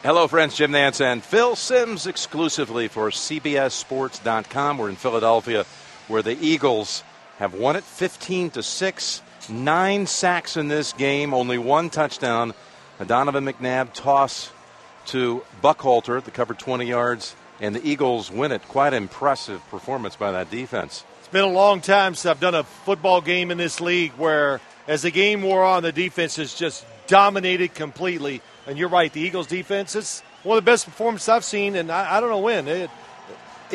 Hello, friends. Jim Nantz and Phil Simms exclusively for CBSSports.com. We're in Philadelphia, where the Eagles have won it 15-6. 9 sacks in this game, only 1 touchdown. A Donovan McNabb toss to Buckhalter that covered 20 yards, and the Eagles win it. Quite impressive performance by that defense. It's been a long time since I've done a football game in this league where, as the game wore on, the defense has just dominated completely. And you're right, the Eagles' defense is one of the best performances I've seen, and I don't know when. It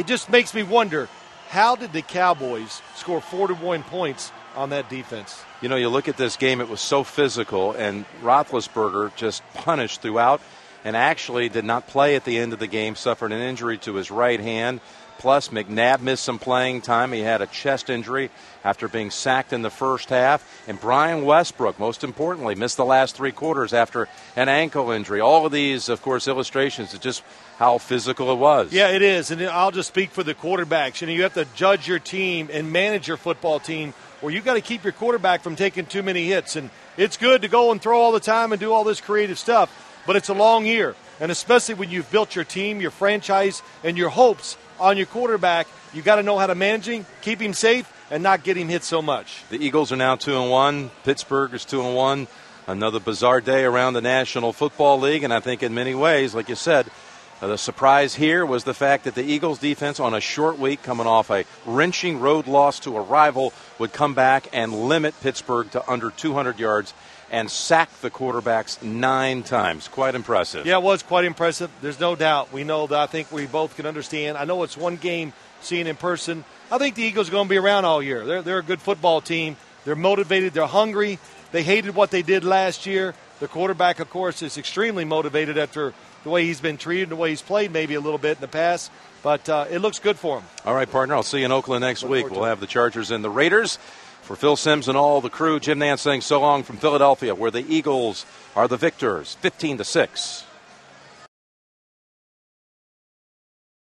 just makes me wonder, how did the Cowboys score 41 points on that defense? You know, you look at this game, it was so physical, and Roethlisberger just punished throughout and actually did not play at the end of the game, suffered an injury to his right hand. Plus, McNabb missed some playing time. He had a chest injury after being sacked in the first half. And Brian Westbrook, most importantly, missed the last 3 quarters after an ankle injury. All of these, of course, illustrations of just how physical it was. Yeah, it is. And I'll just speak for the quarterbacks. You know, you have to judge your team and manage your football team, or you've got to keep your quarterback from taking too many hits. And it's good to go and throw all the time and do all this creative stuff, but it's a long year. And especially when you've built your team, your franchise, and your hopes on your quarterback, you got to know how to manage him, keep him safe, and not get him hit so much. The Eagles are now 2-1. Pittsburgh is 2-1. Another bizarre day around the National Football League, and I think in many ways, like you said, the surprise here was the fact that the Eagles' defense on a short week, coming off a wrenching road loss to a rival, would come back and limit Pittsburgh to under 200 yards and sack the quarterbacks 9 times. Quite impressive. Yeah, it was quite impressive. There's no doubt. We know that. I think we both can understand. I know it's one game seeing in person. I think the Eagles are going to be around all year. They're a good football team. They're motivated. They're hungry. They hated what they did last year. The quarterback, of course, is extremely motivated after the way he's been treated, the way he's played maybe a little bit in the past. But it looks good for him. All right, partner. I'll see you in Oakland next week. We'll have the Chargers and the Raiders. For Phil Simms and all the crew, Jim Nantz saying so long from Philadelphia, where the Eagles are the victors, 15-6.